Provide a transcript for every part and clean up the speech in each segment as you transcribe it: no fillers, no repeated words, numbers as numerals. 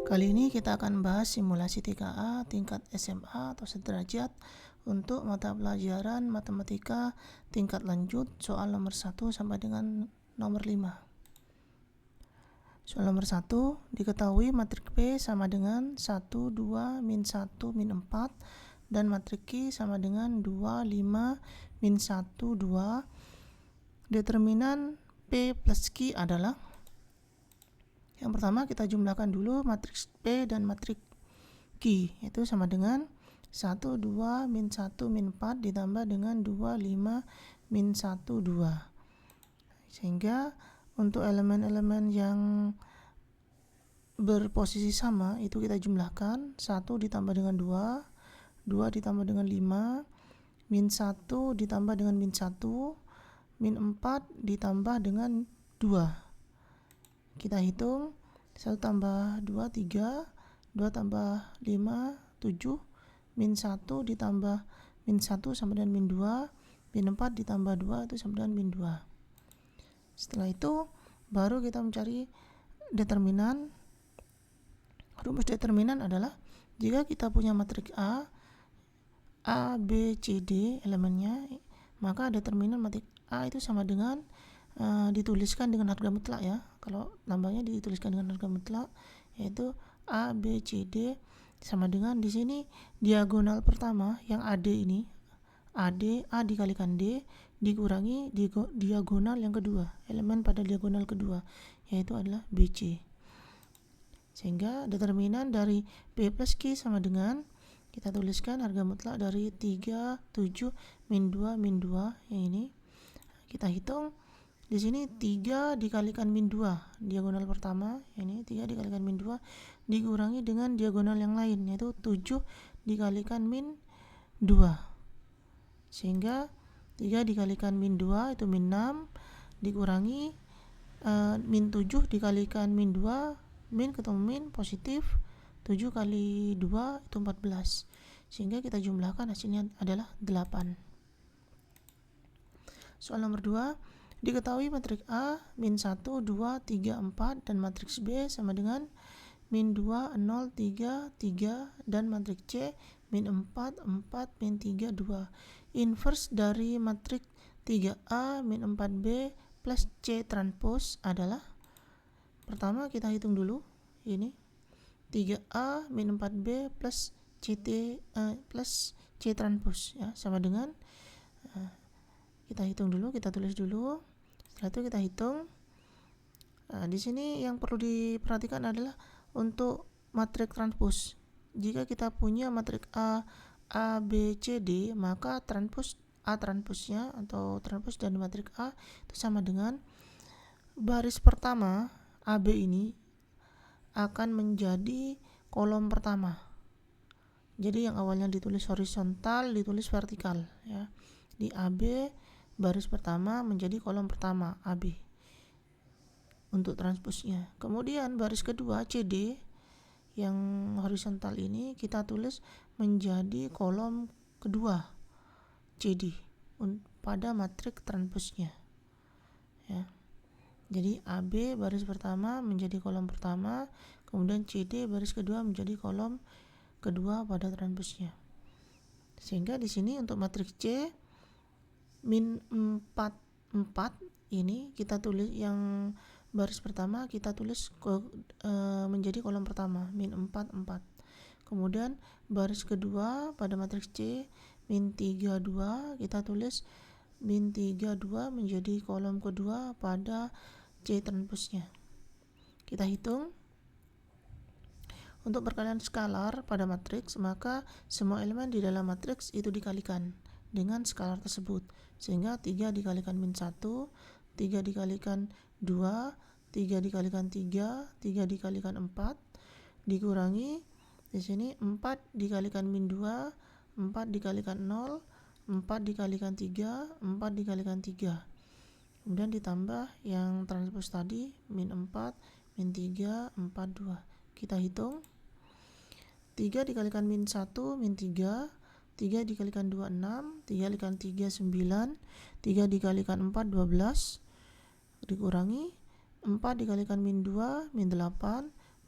Kali ini kita akan bahas simulasi 3A tingkat SMA atau sederajat untuk mata pelajaran matematika tingkat lanjut soal nomor 1 sampai dengan nomor 5. Soal nomor 1, diketahui matrik P sama dengan 1, 2, min 1, min 4 dan matrik Q sama dengan 2, 5, min 1, 2. Determinan P plus Q adalah, yang pertama kita jumlahkan dulu matriks P dan matrik Q, itu sama dengan 1, 2, min 1, min 4 ditambah dengan 2, 5, min 1, 2. Sehingga untuk elemen-elemen yang berposisi sama itu kita jumlahkan, 1 ditambah dengan 2, 2 ditambah dengan 5, min 1 ditambah dengan min 1, min 4 ditambah dengan 2. Kita hitung, 1 tambah 2, 3, 2 tambah 5, 7, min 1 ditambah min 1 sama dengan min 2, min 4 ditambah 2 itu sama dengan min 2. Setelah itu baru kita mencari determinan. Rumus determinan adalah jika kita punya matrik A, B, C, D elemennya, maka determinan matrik A itu sama dengan dituliskan dengan harga mutlak ya. Kalau lambangnya dituliskan dengan harga mutlak, yaitu A, B, C, D sama dengan di sini diagonal pertama yang AD ini, AD, A dikalikan D dikurangi diagonal yang kedua, elemen pada diagonal kedua, yaitu adalah BC. Sehingga determinan dari P plus Q sama dengan, kita tuliskan harga mutlak dari 3, 7, min 2, min 2 yang ini. Kita hitung di sini 3 dikalikan min 2 diagonal pertama, ini 3 dikalikan min 2 dikurangi dengan diagonal yang lain, yaitu 7 dikalikan min 2. Sehingga 3 dikalikan min 2 itu min 6 dikurangi min 7 dikalikan min 2, min ketemu min positif, 7 kali 2 itu 14. Sehingga kita jumlahkan hasilnya adalah 8. Soal nomor 2, diketahui matrik A min 1, 2, 3, 4 dan matriks B sama dengan min 2, 0, 3, 3 dan matrik C min 4, 4, min 3, 2. Inverse dari matrik 3A min 4B plus C transpose adalah, pertama kita hitung dulu ini 3A min 4B plus C transpose ya, sama dengan kita hitung dulu, kita tulis dulu. Setelah itu kita hitung. Di sini yang perlu diperhatikan adalah untuk matrik transpose. Jika kita punya matrik A, B, C, D, maka transpose A transposnya atau transpose dari matrik A itu sama dengan baris pertama AB ini akan menjadi kolom pertama. Jadi yang awalnya ditulis horizontal ditulis vertikal ya. Di AB baris pertama menjadi kolom pertama AB untuk transposnya. Kemudian baris kedua CD yang horizontal ini kita tulis menjadi kolom kedua CD pada matrik transposnya ya. Jadi AB baris pertama menjadi kolom pertama, kemudian CD baris kedua menjadi kolom kedua pada transposnya. Sehingga di sini untuk matriks C min 4, 4 ini kita tulis yang baris pertama kita tulis menjadi kolom pertama min 4, 4. Kemudian baris kedua pada matriks C min 3, 2 kita tulis min 3, 2 menjadi kolom kedua pada C transposnya. Kita hitung. Untuk perkalian skalar pada matriks, maka semua elemen di dalam matriks itu dikalikan dengan skalar tersebut. Sehingga 3 dikalikan min 1, 3 dikalikan 2, 3 dikalikan 3, 3 dikalikan 4, dikurangi di sini 4 dikalikan min 2, 4 dikalikan 0, 4 dikalikan 3, 4 dikalikan 3. Kemudian ditambah yang transpose tadi min 4, min 3, 4, 2. Kita hitung. 3 dikalikan min 1, min 3, 3 dikalikan 2, 6, 3 dikalikan 3, 9, 3 dikalikan 4, 12, dikurangi 4 dikalikan min 2, min 8,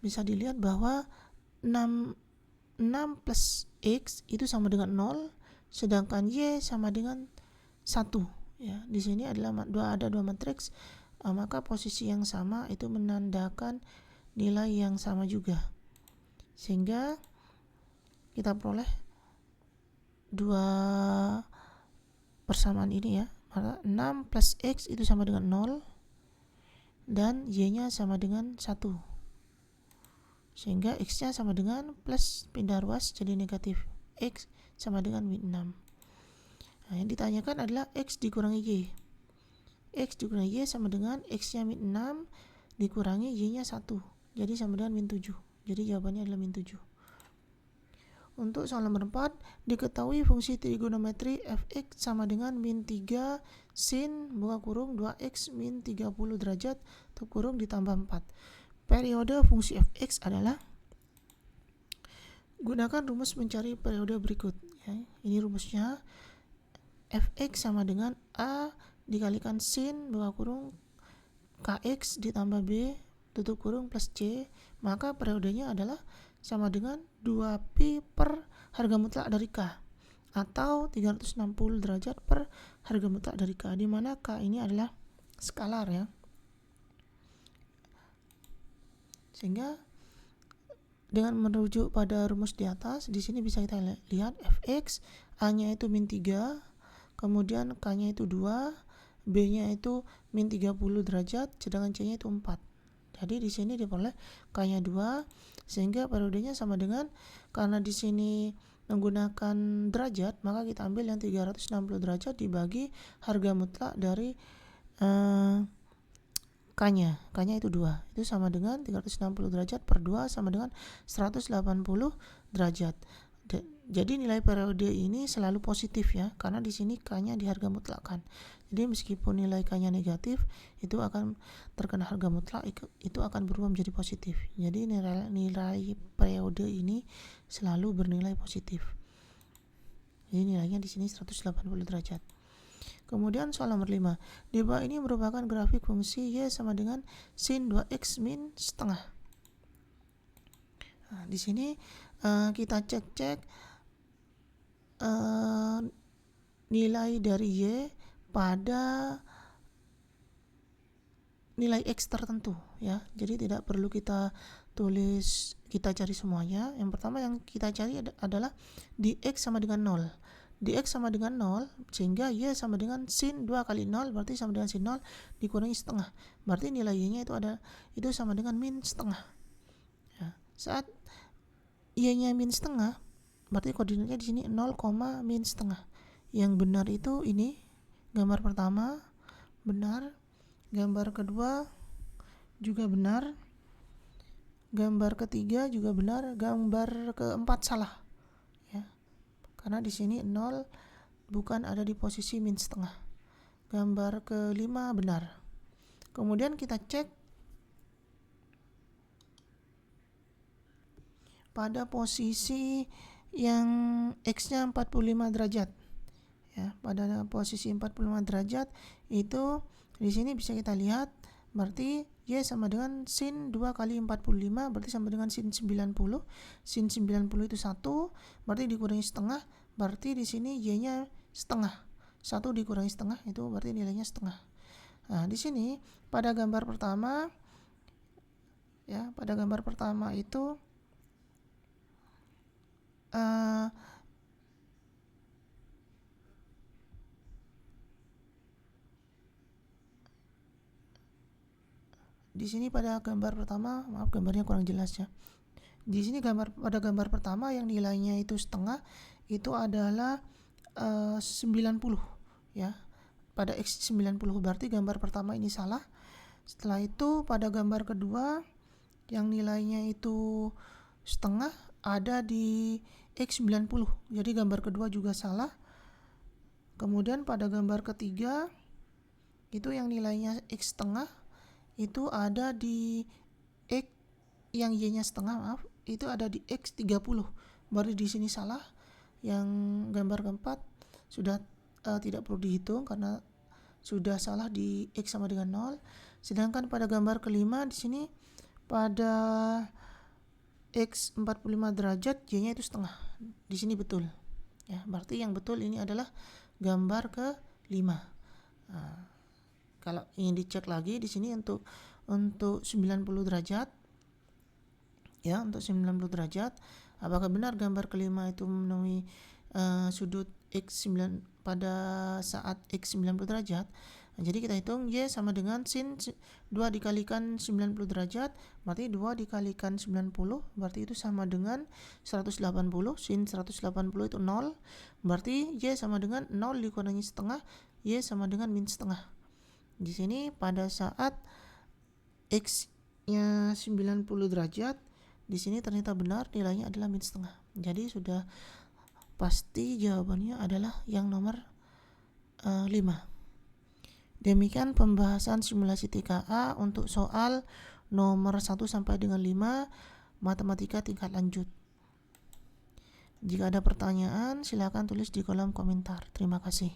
bisa dilihat bahwa 6 plus X itu sama dengan 0, sedangkan Y sama dengan 1 ya. Di sini adalah ada dua matriks, maka posisi yang sama itu menandakan nilai yang sama juga, sehingga kita peroleh dua persamaan ini ya. Maka 6 plus X itu sama dengan 0 dan Y-nya sama dengan 1, sehingga X-nya sama dengan plus pindah ruas jadi negatif, X sama dengan min 6. Nah, yang ditanyakan adalah X dikurangi Y. X dikurangi Y sama dengan X-nya min 6 dikurangi Y-nya 1, jadi sama dengan min 7. Jadi jawabannya adalah min 7. Untuk soal nomor 4, diketahui fungsi trigonometri fx sama dengan min 3 sin buka kurung 2x min 30 derajat tutup kurung ditambah 4. Periode fungsi fx adalah, gunakan rumus mencari periode berikut ya. Ini rumusnya, fx sama dengan a dikalikan sin buka kurung kx ditambah b tutup kurung plus c, maka periodenya adalah sama dengan 2pi per harga mutlak dari K, atau 360 derajat per harga mutlak dari K, di mana K ini adalah skalar ya. Sehingga dengan merujuk pada rumus di atas, di sini bisa kita lihat fx, A-nya itu min 3, kemudian K-nya itu 2, B-nya itu min 30 derajat, sedangkan C-nya itu 4. Jadi di sini diperoleh K-nya 2, sehingga periodenya sama dengan, karena di sini menggunakan derajat, maka kita ambil yang 360 derajat dibagi harga mutlak dari K-nya. K-nya itu 2. Itu sama dengan 360 derajat per 2 sama dengan 180 derajat. Jadi nilai periode ini selalu positif ya, karena di sini K-nya di harga mutlakkan. Jadi meskipun nilai K-nya negatif, itu akan terkena harga mutlak, itu akan berubah menjadi positif. Jadi nilai periode ini selalu bernilai positif. Jadi nilainya di sini 180 derajat. Kemudian soal nomor 5. Di bawah ini merupakan grafik fungsi Y sama dengan sin 2x min setengah. Nah, di sini kita cek nilai dari Y pada nilai X tertentu ya. Jadi tidak perlu kita tulis, kita cari semuanya. Yang pertama yang kita cari adalah di X sama dengan 0. Di X sama dengan 0, sehingga Y sama dengan sin 2 kali 0, berarti sama dengan sin 0 dikurangi setengah. Berarti nilai Y-nya itu sama dengan min setengah. Ya. Saat Y-nya min setengah, berarti koordinatnya di sini 0, min setengah. Yang benar itu ini, gambar pertama benar, gambar kedua juga benar, gambar ketiga juga benar, gambar keempat salah ya, karena di sini 0 bukan ada di posisi min setengah. Gambar kelima benar. Kemudian kita cek pada posisi yang X-nya 45 derajat ya. Pada posisi 45 derajat itu di sini bisa kita lihat, berarti Y sama dengan sin 2 kali 45, berarti sama dengan sin 90. Sin 90 itu 1, berarti dikurangi setengah, berarti di sini Y-nya setengah. 1 dikurangi setengah itu berarti nilainya setengah. Nah, di sini pada gambar pertama ya, pada gambar pertama itu di sini pada gambar pertama, maaf gambarnya kurang jelas ya. Di sini pada gambar pertama yang nilainya itu setengah, itu adalah 90 ya. Pada X 90, berarti gambar pertama ini salah. Setelah itu pada gambar kedua yang nilainya itu setengah ada di X 90. Jadi gambar kedua juga salah. Kemudian pada gambar ketiga itu yang nilainya X setengah itu ada di X yang Y-nya setengah, maaf, itu ada di X 30. Baru di sini salah. Yang gambar keempat sudah tidak perlu dihitung karena sudah salah di X sama dengan 0. Sedangkan pada gambar kelima di sini pada X 45 derajat, Y-nya itu setengah. Di sini betul. Ya, berarti yang betul ini adalah gambar ke-5. Nah, kalau ingin dicek lagi di sini untuk 90 derajat. Ya, untuk 90 derajat, apakah benar gambar ke-5 itu memenuhi sudut X9 pada saat X 90 derajat? Nah, jadi kita hitung Y sama dengan sin 2 dikalikan 90 derajat, berarti 2 dikalikan 90, berarti itu sama dengan 180. Sin 180 itu 0, berarti Y sama dengan 0 dikurangi setengah, Y sama dengan min setengah. Di sini pada saat X-nya 90 derajat, di sini ternyata benar nilainya adalah min setengah. Jadi sudah pasti jawabannya adalah yang nomor 5. Demikian pembahasan simulasi TKA untuk soal nomor 1 sampai dengan 5 matematika tingkat lanjut. Jika ada pertanyaan, silakan tulis di kolom komentar. Terima kasih.